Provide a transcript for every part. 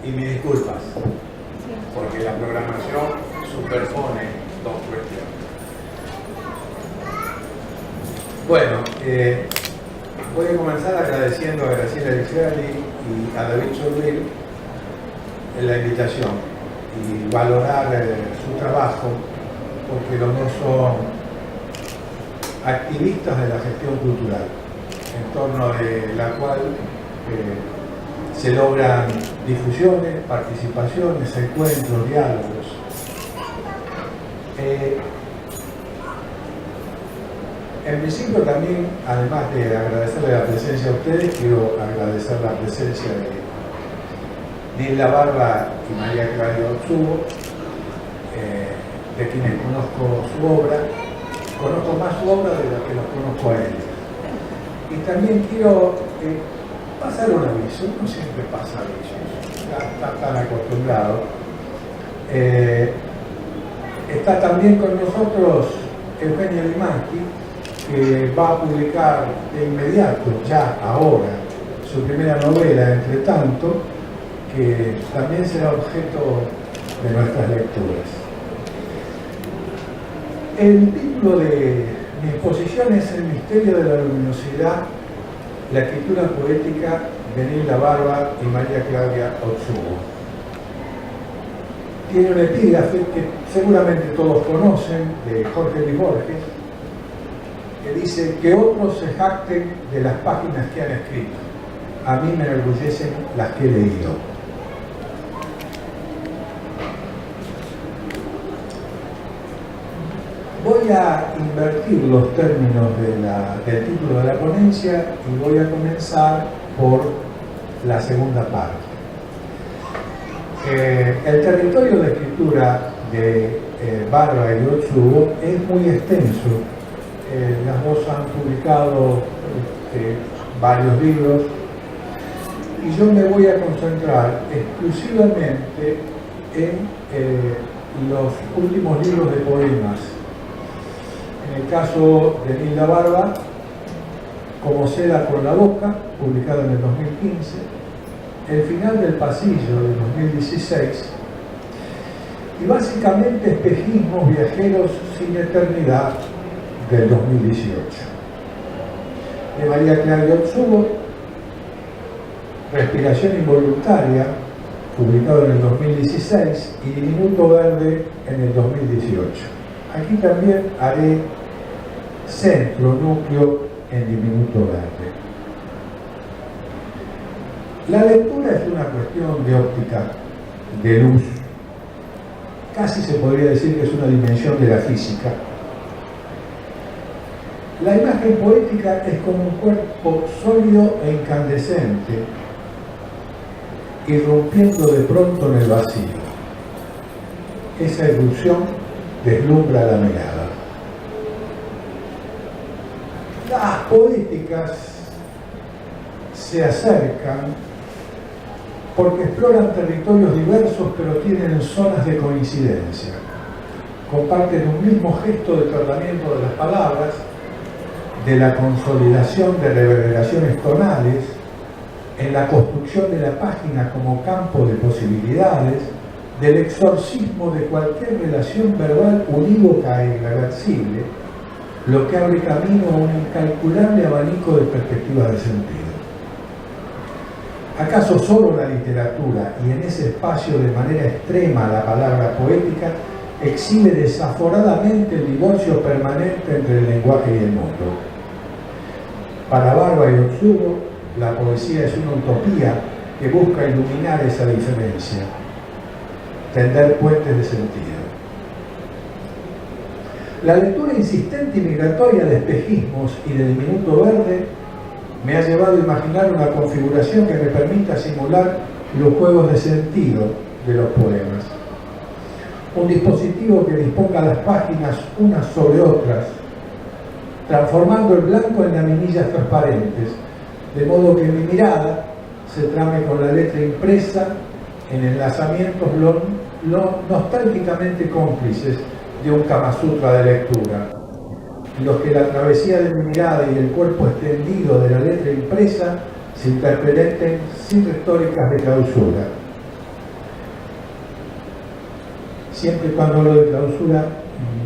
Y mis disculpas, porque la programación superpone dos cuestiones. Bueno, voy a comenzar agradeciendo a Graciela Lixiali y a David Churbil la invitación y valorar su trabajo, porque los dos son activistas de la gestión cultural, en torno de la cual se logran difusiones, participaciones, encuentros, diálogos. En principio también, además de agradecerle la presencia a ustedes, quiero agradecer la presencia de Nilda Barba y María Claudia Otsubo, de quienes conozco su obra. Conozco más su obra de la que los conozco a ellos. Y también quiero pasar un aviso, no siempre pasa avisos, ya está tan acostumbrado. Está también con nosotros Eugenia Limanski, que va a publicar de inmediato, ya ahora, su primera novela, Entre tanto, que también será objeto de nuestras lecturas. El título de mi exposición es El misterio de la luminosidad, la escritura poética de Nilda Barba y María Claudia Otsubo. Tiene un epígrafe que seguramente todos conocen, de Jorge Luis Borges, que dice: que otros se jacten de las páginas que han escrito. A mí me enorgullecen las que he leído. Voy a invertir los términos del título de la ponencia y voy a comenzar por la segunda parte. El territorio de escritura de Barba y Otsubo es muy extenso. Las dos han publicado varios libros y yo me voy a concentrar exclusivamente en los últimos libros de poemas. En el caso de Nilda Barba, Como seda por la boca, publicado en el 2015, El final del pasillo, del 2016, y básicamente Espejismos viajeros sin eternidad, del 2018. De María Claudia Otsubo, Respiración involuntaria, publicado en el 2016, y Diminuto verde en el 2018. Aquí también haré centro, núcleo en Diminuto verde. La lectura es una cuestión de óptica, de luz. Casi se podría decir que es una dimensión de la física. La imagen poética es como un cuerpo sólido e incandescente, irrumpiendo de pronto en el vacío. Esa irrupción deslumbra la mirada. Las poéticas se acercan porque exploran territorios diversos, pero tienen zonas de coincidencia. Comparten un mismo gesto de tratamiento de las palabras, de la consolidación de reverberaciones tonales, en la construcción de la página como campo de posibilidades, del exorcismo de cualquier relación verbal unívoca e irreversible, lo que abre camino a un incalculable abanico de perspectivas de sentido. ¿Acaso solo la literatura, y en ese espacio de manera extrema la palabra poética, exhibe desaforadamente el divorcio permanente entre el lenguaje y el mundo? Para Barba y Otsubo, la poesía es una utopía que busca iluminar esa diferencia, tender puentes de sentido. La lectura insistente y migratoria de Espejismos y de Diminuto verde me ha llevado a imaginar una configuración que me permita simular los juegos de sentido de los poemas. Un dispositivo que disponga las páginas unas sobre otras, transformando el blanco en laminillas transparentes, de modo que mi mirada se trame con la letra impresa en enlazamientos nostálgicamente cómplices de un Kama Sutra de lectura, en los que la travesía de mi mirada y el cuerpo extendido de la letra impresa se interpreten sin retóricas de clausura. Siempre y cuando hablo de clausura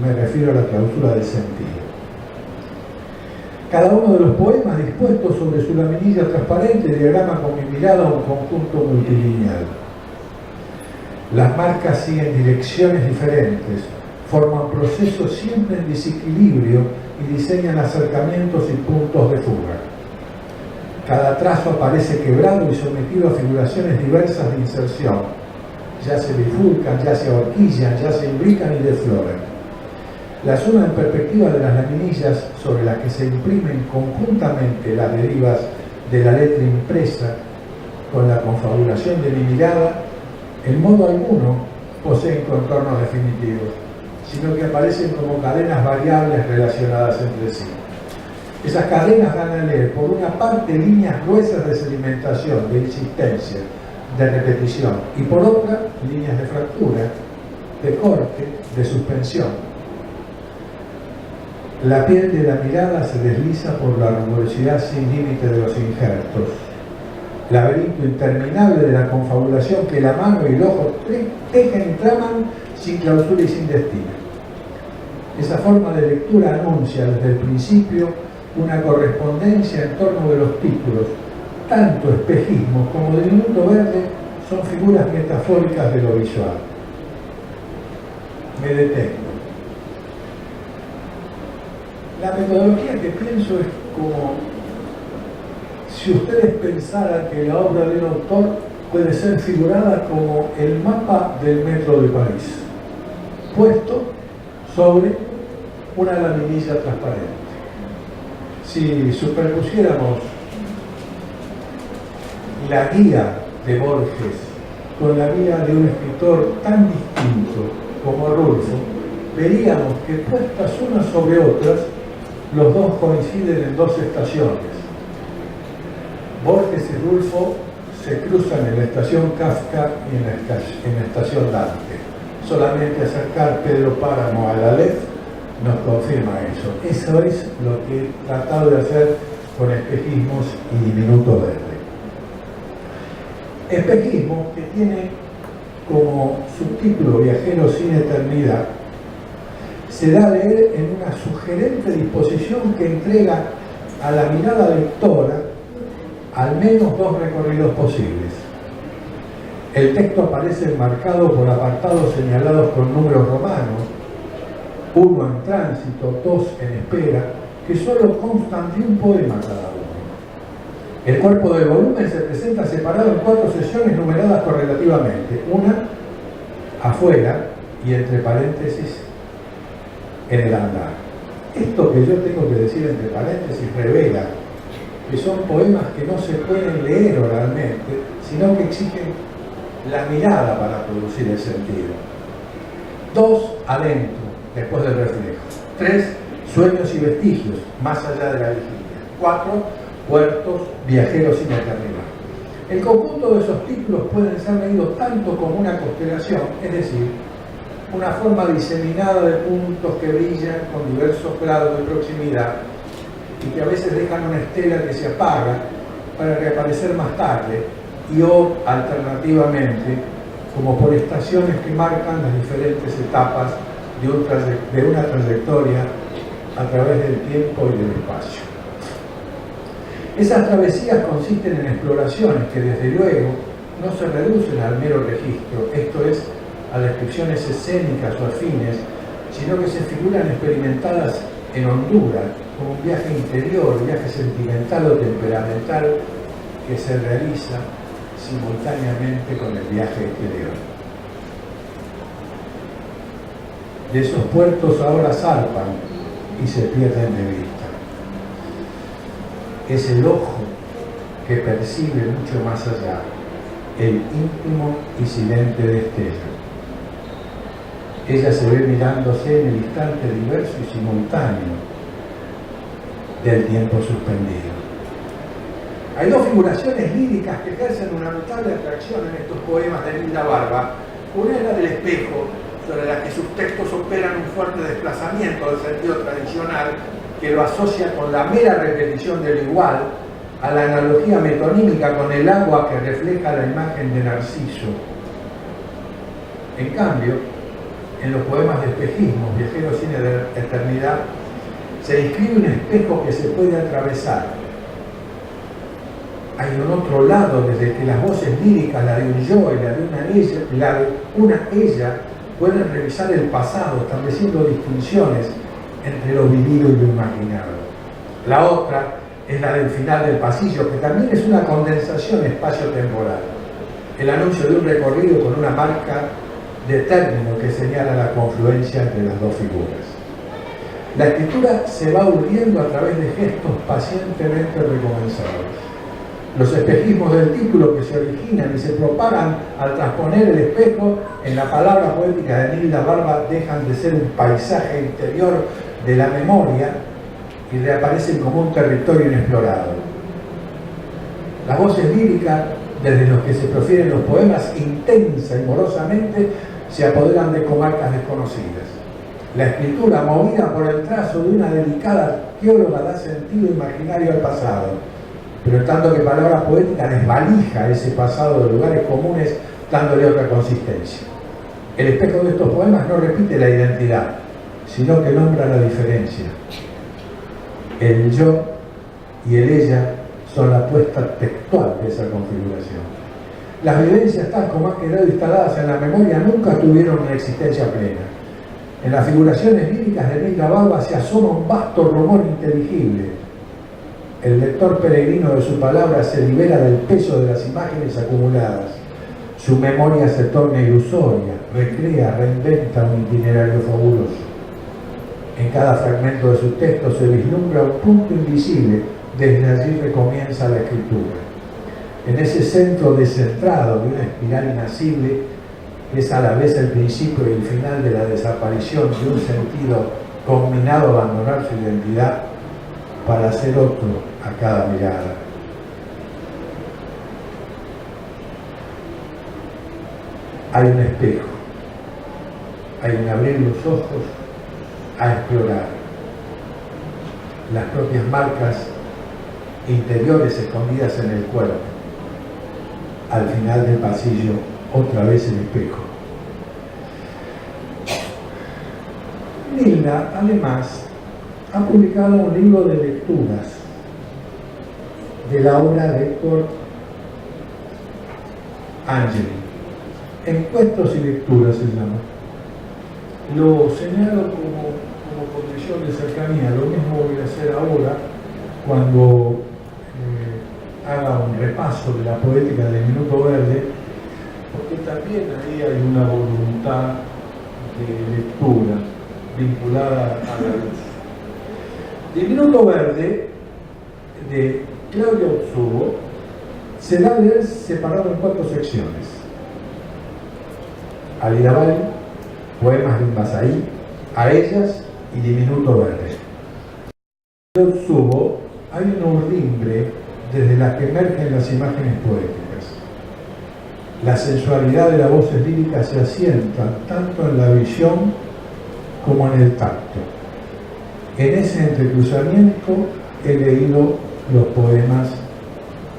me refiero a la clausura del sentido. Cada uno de los poemas dispuestos sobre su laminilla transparente diagrama con mi mirada un conjunto multilineal. Las marcas siguen direcciones diferentes, forman procesos siempre en desequilibrio y diseñan acercamientos y puntos de fuga. Cada trazo aparece quebrado y sometido a figuraciones diversas de inserción. Ya se bifurcan, ya se ahorquillan, ya se imbrican y desfloran. La suma en perspectiva de las laminillas sobre las que se imprimen conjuntamente las derivas de la letra impresa con la confabulación de mi mirada, en modo alguno poseen contornos definitivos, sino que aparecen como cadenas variables relacionadas entre sí. Esas cadenas dan a leer, por una parte, líneas gruesas de sedimentación, de insistencia, de repetición, y por otra, líneas de fractura, de corte, de suspensión. La piel de la mirada se desliza por la rugosidad sin límite de los injertos. Laberinto interminable de la confabulación que la mano y el ojo tejen y traman sin clausura y sin destino. Esa forma de lectura anuncia desde el principio una correspondencia en torno de los títulos. Tanto espejismo como diminuto verde son figuras metafóricas de lo visual. Me detengo. La metodología que pienso es como si ustedes pensaran que la obra de un autor puede ser figurada como el mapa del metro de París, puesto sobre una laminilla transparente. Si superpusiéramos la guía de Borges con la guía de un escritor tan distinto como Rulfo, veríamos que puestas unas sobre otras, los dos coinciden en dos estaciones. Borges y Rulfo se cruzan en la estación Kafka y en la estación Dante. Solamente acercar Pedro Páramo a la Aleph nos confirma eso. Eso es lo que he tratado de hacer con espejismos y diminuto verde. Espejismo que tiene como subtítulo Viajero sin eternidad, se da a leer en una sugerente disposición que entrega a la mirada lectora al menos dos recorridos posibles. El texto aparece enmarcado por apartados señalados con números romanos, uno en tránsito, dos en espera, que solo constan de un poema cada uno. El cuerpo del volumen se presenta separado en 4 sesiones numeradas correlativamente, una afuera y entre paréntesis en el andar. Esto que yo tengo que decir entre paréntesis revela que son poemas que no se pueden leer oralmente, sino que exigen la mirada para producir el sentido. 2, adentro, después del reflejo. 3, sueños y vestigios, más allá de la vigilia. 4, puertos, viajeros sin eternidad. El conjunto de esos títulos pueden ser leídos tanto como una constelación, es decir, una forma diseminada de puntos que brillan con diversos grados de proximidad y que a veces dejan una estela que se apaga para reaparecer más tarde, y o alternativamente como por estaciones que marcan las diferentes etapas de una trayectoria a través del tiempo y del espacio. Esas travesías consisten en exploraciones que desde luego no se reducen al mero registro, esto es, a descripciones escénicas o afines, sino que se figuran experimentadas en hondura, como un viaje interior, un viaje sentimental o temperamental que se realiza simultáneamente con el viaje exterior. De esos puertos ahora zarpan y se pierden de vista. Es el ojo que percibe mucho más allá, el íntimo y silente destello. Ella se ve mirándose en el instante diverso y simultáneo del tiempo suspendido. Hay dos figuraciones líricas que ejercen una notable atracción en estos poemas de Linda Barba. Una es la del espejo, sobre la que sus textos operan un fuerte desplazamiento del sentido tradicional que lo asocia con la mera repetición del igual, a la analogía metonímica con el agua que refleja la imagen de Narciso. En cambio, en los poemas de espejismo, Viajeros sin eternidad, se describe un espejo que se puede atravesar. Hay un otro lado desde que las voces líricas, la de un yo y la de una ella, pueden revisar el pasado, estableciendo distinciones entre lo vivido y lo imaginado. La otra es la del final del pasillo, que también es una condensación espacio-temporal. El anuncio de un recorrido con una marca de término que señala la confluencia entre las dos figuras. La escritura se va urdiendo a través de gestos pacientemente recomenzados. Los espejismos del título que se originan y se propagan al transponer el espejo en la palabra poética de Nilda Barba dejan de ser un paisaje interior de la memoria y reaparecen como un territorio inexplorado. Las voces líricas, desde los que se profieren los poemas intensa y morosamente, se apoderan de comarcas desconocidas. La escritura, movida por el trazo de una delicada arqueóloga, da sentido imaginario al pasado, pero en tanto que palabra poética desvalija ese pasado de lugares comunes, dándole otra consistencia. El espejo de estos poemas no repite la identidad, sino que nombra la diferencia. El yo y el ella son la puesta textual de esa configuración. Las vivencias, tal como han quedado instaladas en la memoria, nunca tuvieron una existencia plena. En las figuraciones líricas de Nilda Barba se asoma un vasto rumor inteligible. El lector peregrino de su palabra se libera del peso de las imágenes acumuladas. Su memoria se torna ilusoria, recrea, reinventa un itinerario fabuloso. En cada fragmento de su texto se vislumbra un punto invisible, desde allí recomienza la escritura. En ese centro descentrado de una espiral inasible, que es a la vez el principio y el final de la desaparición de un sentido combinado a abandonar su identidad para ser otro a cada mirada. Hay un espejo, hay un abrir los ojos a explorar las propias marcas interiores escondidas en el cuerpo. Al final del pasillo, otra vez el espejo. Nilda, además, ha publicado un libro de lecturas de la obra de Héctor Angeli. Encuentros y lecturas se llama. Lo señalo como condición de cercanía. Lo mismo voy a hacer ahora cuando haga un repaso de la poética del Minuto Verde, porque también ahí hay una voluntad de lectura vinculada a la luz. El Minuto Verde de Claudia Otsubo se da a leer separado en 4 secciones: Alidabal, poemas de Inbasaí, A ellas y Diminuto Verde. En Otsubo hay una urdimbre desde la que emergen las imágenes poéticas. La sensualidad de las voces líricas se asienta tanto en la visión como en el tacto. En ese entrecruzamiento he leído los poemas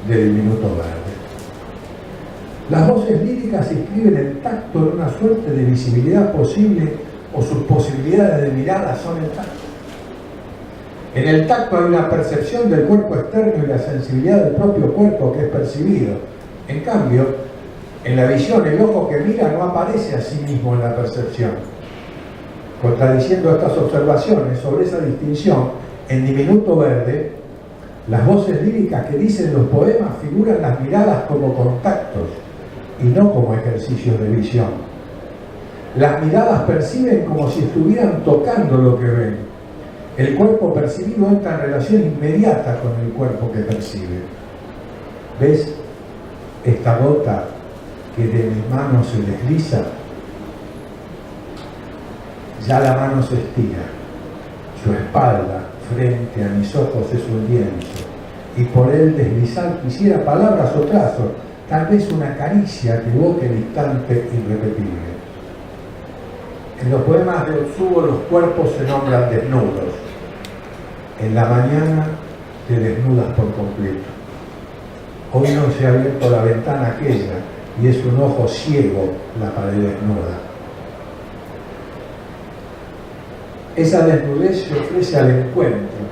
del Minuto Verde. Las voces líricas inscriben el tacto en una suerte de visibilidad posible, o sus posibilidades de mirada son el tacto. En el tacto hay una percepción del cuerpo externo y la sensibilidad del propio cuerpo que es percibido. En cambio, en la visión, el ojo que mira no aparece a sí mismo en la percepción. Contradiciendo estas observaciones sobre esa distinción, en Diminuto Verde, las voces líricas que dicen los poemas figuran las miradas como contactos y no como ejercicios de visión. Las miradas perciben como si estuvieran tocando lo que ven. El cuerpo percibido entra en relación inmediata con el cuerpo que percibe. ¿Ves esta gota que de mis manos se desliza? Ya la mano se estira, su espalda frente a mis ojos es un lienzo, y por él deslizar quisiera palabras o trazos, tal vez una caricia que evoque el instante irrepetible. En los poemas de Otsubo los cuerpos se nombran desnudos. En la mañana te desnudas por completo. Hoy no se ha abierto la ventana aquella y es un ojo ciego la pared desnuda. Esa desnudez se ofrece al encuentro.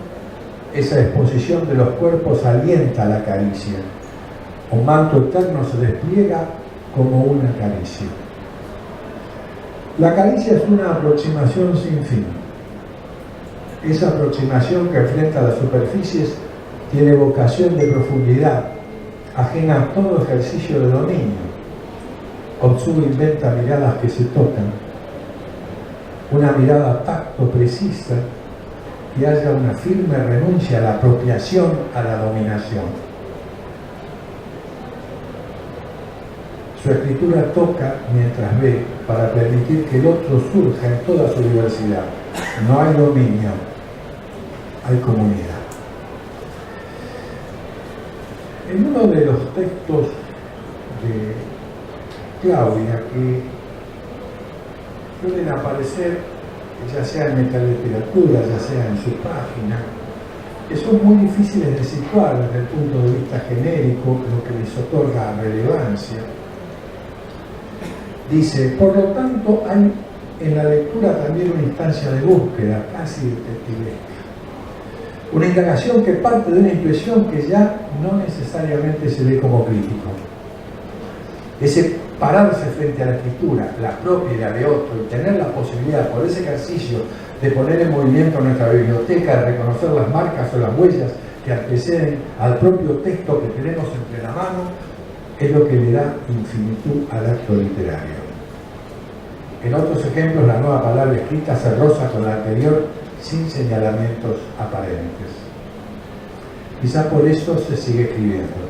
Esa exposición de los cuerpos alienta la caricia. Un manto eterno se despliega como una caricia. La caricia es una aproximación sin fin. Esa aproximación que enfrenta las superficies tiene vocación de profundidad, ajena a todo ejercicio de dominio. Otsubo inventa miradas que se tocan, una mirada tacto precisa que haya una firme renuncia a la apropiación, a la dominación. Su escritura toca mientras ve para permitir que el otro surja en toda su diversidad. No hay dominio, hay comunidad. En uno de los textos de Claudia que suelen aparecer, ya sea en Metaliteratura, ya sea en su página, que son muy difíciles de situar desde el punto de vista genérico, lo que les otorga relevancia. Dice, por lo tanto, hay en la lectura también una instancia de búsqueda, casi detectivesca. Una indagación que parte de una impresión que ya no necesariamente se ve como crítico. Ese pararse frente a la escritura, la propia y la de otro, y tener la posibilidad, por ese ejercicio, de poner en movimiento nuestra biblioteca, de reconocer las marcas o las huellas que anteceden al propio texto que tenemos entre la mano, es lo que le da infinitud al acto literario. En otros ejemplos, la nueva palabra escrita se roza con la anterior sin señalamientos aparentes. Quizá por eso se sigue escribiendo.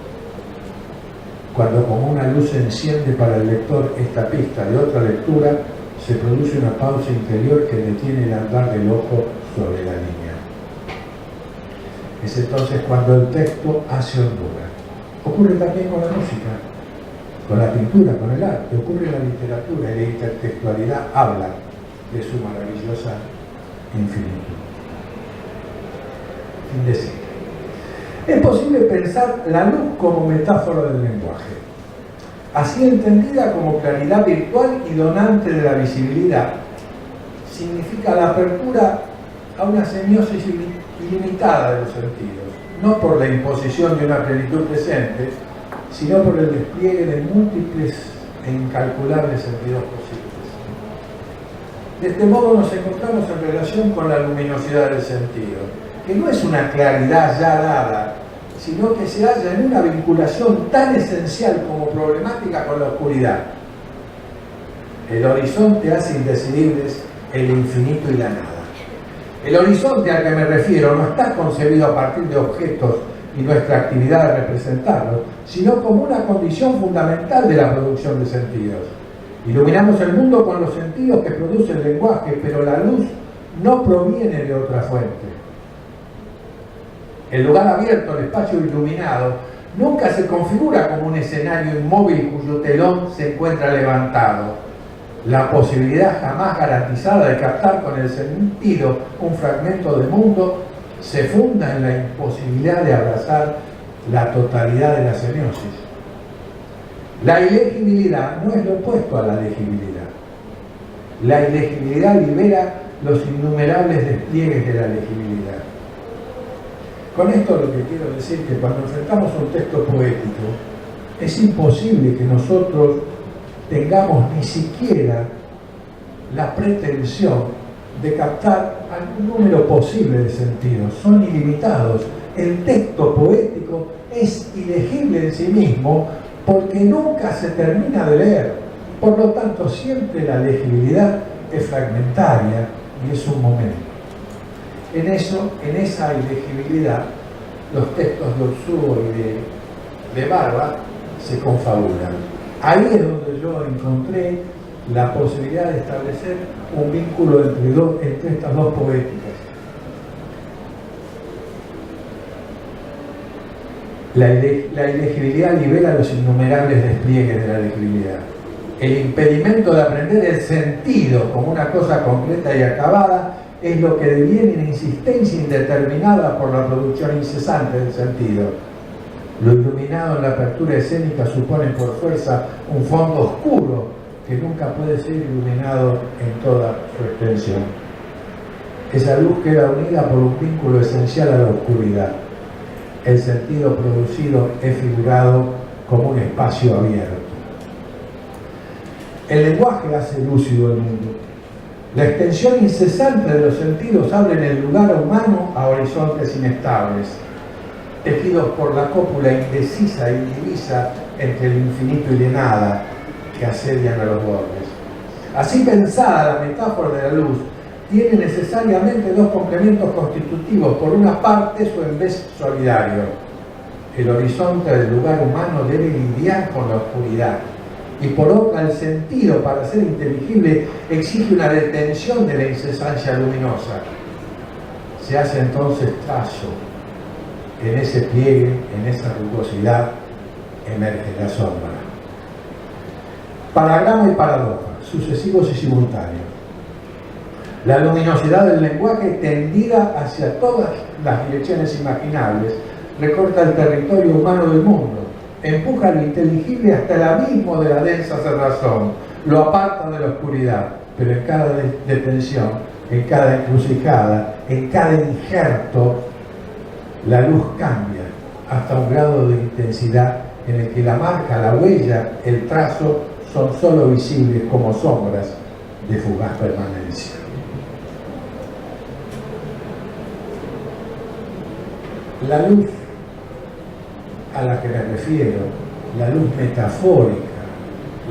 Cuando como una luz se enciende para el lector esta pista de otra lectura, se produce una pausa interior que detiene el andar del ojo sobre la línea. Es entonces cuando el texto hace hondura. Ocurre también con la música, con la pintura, con el arte, ocurre en la literatura, y la intertextualidad habla de su maravillosa infinitud. Fin de cita. Es posible pensar la luz como metáfora del lenguaje, así entendida como claridad virtual y donante de la visibilidad. Significa la apertura a una semiosis ilimitada de los sentidos, no por la imposición de una plenitud presente, sino por el despliegue de múltiples e incalculables sentidos posibles. De este modo nos encontramos en relación con la luminosidad del sentido, que no es una claridad ya dada, sino que se halla en una vinculación tan esencial como problemática con la oscuridad. El horizonte hace indecidibles el infinito y la nada. El horizonte al que me refiero no está concebido a partir de objetos y nuestra actividad de representarlos, sino como una condición fundamental de la producción de sentidos. Iluminamos el mundo con los sentidos que produce el lenguaje, pero la luz no proviene de otra fuente. El lugar abierto, el espacio iluminado, nunca se configura como un escenario inmóvil cuyo telón se encuentra levantado. La posibilidad jamás garantizada de captar con el sentido un fragmento del mundo se funda en la imposibilidad de abrazar la totalidad de la semiosis. La ilegibilidad no es lo opuesto a la legibilidad. La ilegibilidad libera los innumerables despliegues de la legibilidad. Con esto lo que quiero decir es que cuando enfrentamos un texto poético, es imposible que nosotros tengamos ni siquiera la pretensión de captar algún número posible de sentidos. Son ilimitados. El texto poético es ilegible en sí mismo porque nunca se termina de leer. Por lo tanto, siempre la legibilidad es fragmentaria y es un momento. En esa ilegibilidad, los textos de Otsubo y de Barba se confabulan. Ahí es donde yo encontré la posibilidad de establecer un vínculo entre estas dos poéticas. La ilegibilidad libera los innumerables despliegues de la legibilidad. El impedimento de aprender el sentido como una cosa concreta y acabada es lo que deviene en insistencia indeterminada por la producción incesante del sentido. Lo iluminado en la apertura escénica supone por fuerza un fondo oscuro que nunca puede ser iluminado en toda su extensión. Esa luz queda unida por un vínculo esencial a la oscuridad. El sentido producido es figurado como un espacio abierto. El lenguaje hace lúcido el mundo. La extensión incesante de los sentidos abre el lugar humano a horizontes inestables, tejidos por la cópula indecisa y indivisa entre el infinito y la nada que asedian a los bordes. Así pensada, la metáfora de la luz tiene necesariamente dos complementos constitutivos. Por una parte, su envés solidario. El horizonte del lugar humano debe lidiar con la oscuridad. Y por otra, el sentido, para ser inteligible, exige una detención de la incesancia luminosa. Se hace entonces trazo. En ese pliegue, en esa rugosidad, emerge la sombra. Paragrama y paradoja, sucesivos y simultáneos. La luminosidad del lenguaje, tendida hacia todas las direcciones imaginables, recorta el territorio humano del mundo, empuja lo inteligible hasta el abismo de la densa cerrazón, lo aparta de la oscuridad, pero en cada detención, en cada encrucijada, en cada injerto, la luz cambia hasta un grado de intensidad en el que la marca, la huella, el trazo son solo visibles como sombras de fugaz permanencia. La luz a la que me refiero, la luz metafórica,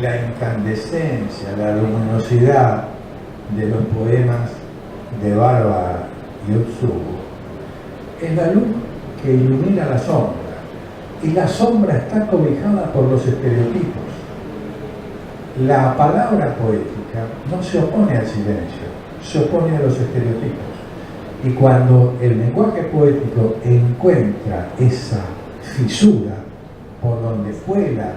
la incandescencia, la luminosidad de los poemas de Bárbara y Otsubo, es la luz que ilumina la sombra, y la sombra está cobijada por los estereotipos. La palabra poética no se opone al silencio, se opone a los estereotipos. Y cuando el lenguaje poético encuentra esa fisura por donde vuela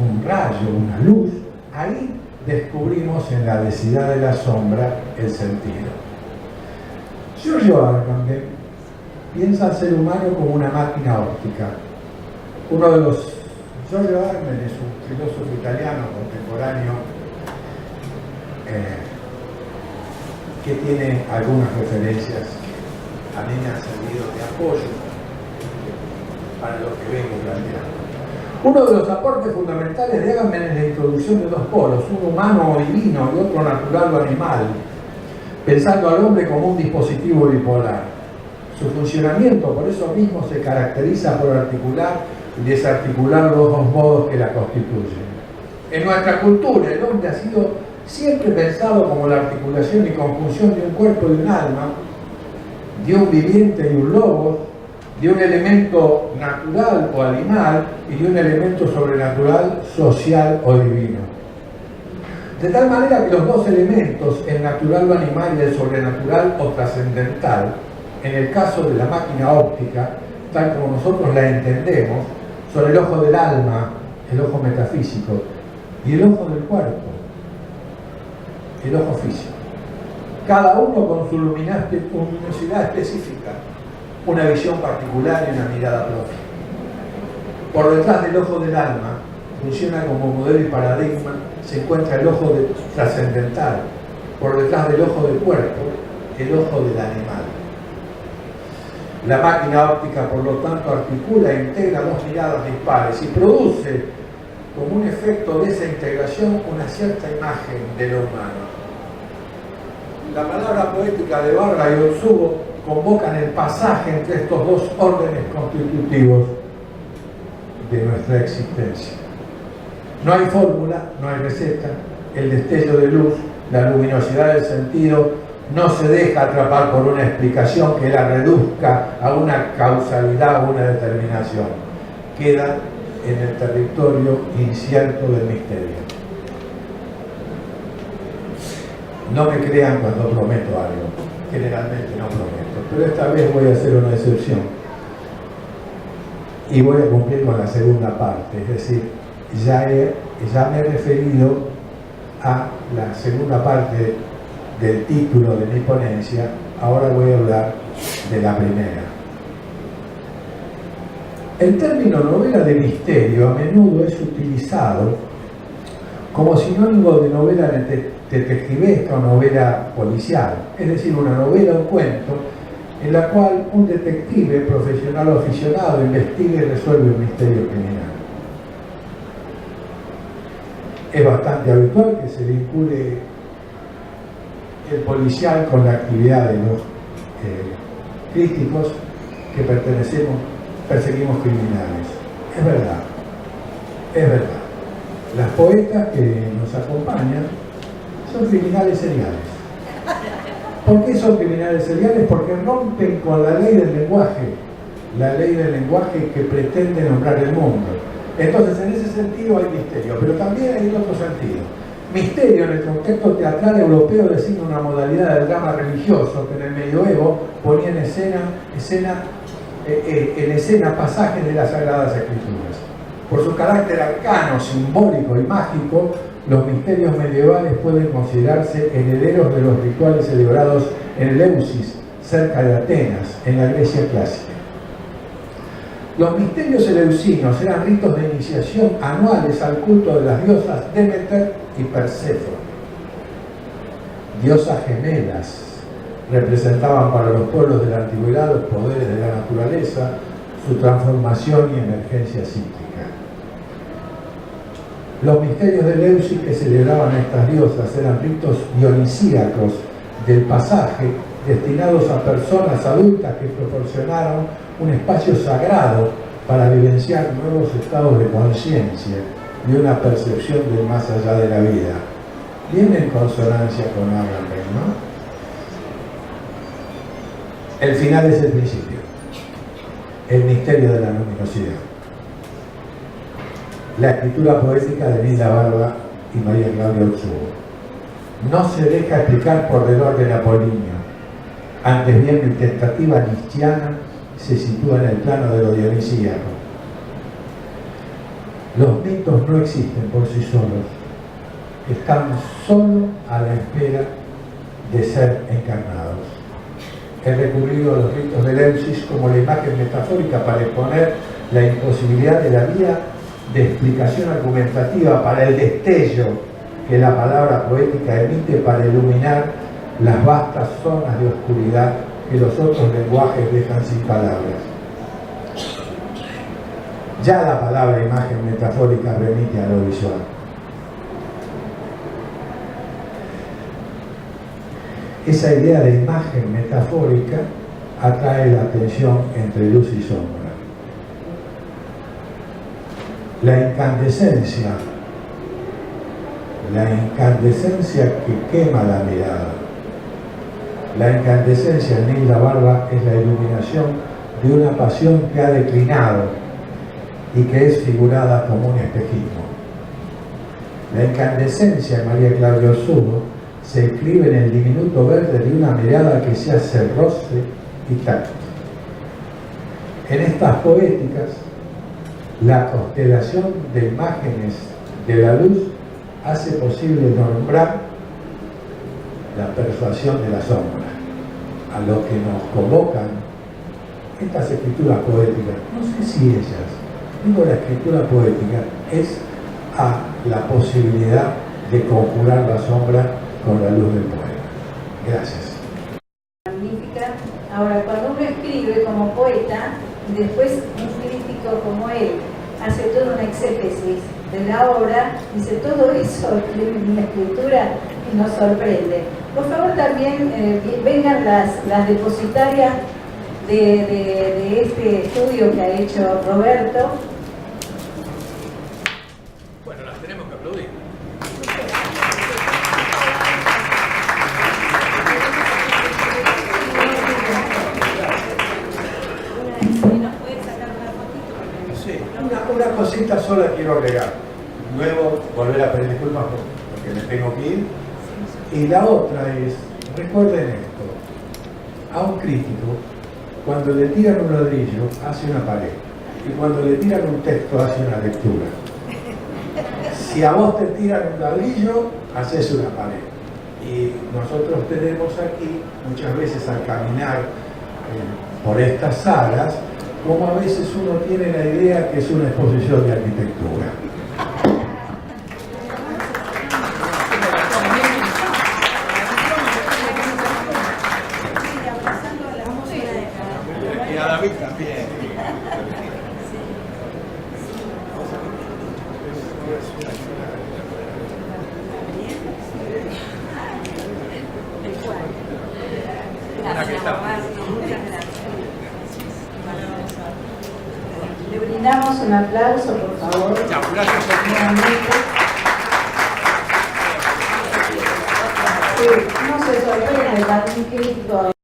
un rayo, una luz, ahí descubrimos en la densidad de la sombra el sentido. Giorgio Agamben piensa al ser humano como una máquina óptica. Giorgio Agamben es un filósofo italiano contemporáneo que tiene algunas referencias que a mí me han servido de apoyo para lo que vengo planteando. Uno de los aportes fundamentales de Agamben es la introducción de dos polos, uno humano o divino y otro natural o animal, pensando al hombre como un dispositivo bipolar. Su funcionamiento, por eso mismo, se caracteriza por articular y desarticular los dos modos que la constituyen. En nuestra cultura, el hombre ha sido siempre pensado como la articulación y conjunción de un cuerpo y un alma, de un viviente y un lobo, de un elemento natural o animal y de un elemento sobrenatural, social o divino. De tal manera que los dos elementos, el natural o animal y el sobrenatural o trascendental, en el caso de la máquina óptica, tal como nosotros la entendemos, son el ojo del alma, el ojo metafísico, y el ojo del cuerpo, el ojo físico. Cada uno con su luminosidad específica, una visión particular y una mirada propia. Por detrás del ojo del alma, funciona como modelo y paradigma, se encuentra el ojo trascendental. Por detrás del ojo del cuerpo, el ojo del animal. La máquina óptica, por lo tanto, articula e integra dos miradas dispares y produce, como un efecto de esa integración, una cierta imagen de lo humano. La palabra poética de Bárbara y Otsubo convocan el pasaje entre estos dos órdenes constitutivos de nuestra existencia. No hay fórmula, no hay receta, el destello de luz, la luminosidad del sentido, no se deja atrapar por una explicación que la reduzca a una causalidad o una determinación. Queda en el territorio incierto del misterio. No me crean cuando prometo algo, generalmente no prometo, pero esta vez voy a hacer una excepción y voy a cumplir con la segunda parte, es decir, ya me he referido a la segunda parte del título de mi ponencia, ahora voy a hablar de la primera. El término novela de misterio a menudo es utilizado como sinónimo de novela detectivesca o novela policial, es decir, una novela o cuento en la cual un detective profesional o aficionado investiga y resuelve un misterio criminal. Es bastante habitual que se vincule el policial con la actividad de los críticos que perseguimos criminales. Es verdad, es verdad. Las poetas que nos acompañan son criminales seriales. ¿Por qué son criminales seriales? Porque rompen con la ley del lenguaje que pretende nombrar el mundo. Entonces, en ese sentido hay misterio, pero también hay otro sentido. Misterio en el contexto teatral europeo designa una modalidad del drama religioso que en el medioevo ponía en escena pasajes de las Sagradas Escrituras. Por su carácter arcano, simbólico y mágico, los misterios medievales pueden considerarse herederos de los rituales celebrados en Eleusis, cerca de Atenas, en la Grecia clásica. Los misterios eleusinos eran ritos de iniciación anuales al culto de las diosas Demeter y Perséfone. Diosas gemelas representaban para los pueblos de la antigüedad los poderes de la naturaleza, su transformación y emergencia cíclica. Los misterios de Eleusis que celebraban a estas diosas eran ritos dionisíacos del pasaje destinados a personas adultas que proporcionaron un espacio sagrado para vivenciar nuevos estados de conciencia y una percepción del más allá de la vida. Viene en consonancia con Agamben, ¿no? El final es el principio, el misterio de la luminosidad. La escritura poética de Nilda Barba y María Claudia Ursugo no se deja explicar por el orden apolíneo, antes bien mi tentativa nietzscheana se sitúa en el plano de lo dionisíaco. Los mitos no existen por sí solos, están solo a la espera de ser encarnados. He recurrido a los ritos de Eleusis como la imagen metafórica para exponer la imposibilidad de la vía de explicación argumentativa para el destello que la palabra poética emite para iluminar las vastas zonas de oscuridad que los otros lenguajes dejan sin palabras. Ya la palabra imagen metafórica remite a lo visual. Esa idea de imagen metafórica atrae la atención entre luz y sombra. La incandescencia que quema la mirada. La incandescencia en Nilda Barba es la iluminación de una pasión que ha declinado y que es figurada como un espejismo. La incandescencia en María Claudia Ursugo se escribe en el diminuto verde de una mirada que se hace roce y tacto. En estas poéticas, la constelación de imágenes de la luz hace posible nombrar la persuasión de la sombra, a lo que nos convocan estas escrituras poéticas. No sé si ellas, digo la escritura poética, es a la posibilidad de conjurar la sombra con la luz del poema. Gracias. Magnífica. Ahora, cuando uno escribe como poeta, después un crítico como él hace toda una exégesis de la obra, dice todo eso en la escritura y nos sorprende. Por favor, también vengan las depositarias de este estudio que ha hecho Roberto. Bueno, las tenemos que aplaudir. Una cosita sola quiero agregar. Luego volver a pedir disculpas porque me tengo que ir. Y la otra es, recuerden esto, a un crítico, cuando le tiran un ladrillo, hace una pared. Y cuando le tiran un texto, hace una lectura. Si a vos te tiran un ladrillo, haces una pared. Y nosotros tenemos aquí, muchas veces al caminar por estas salas, como a veces uno tiene la idea que es una exposición de arquitectura. Le brindamos un aplauso, por favor. Gracias. Sí, no se sorprende, también crítico.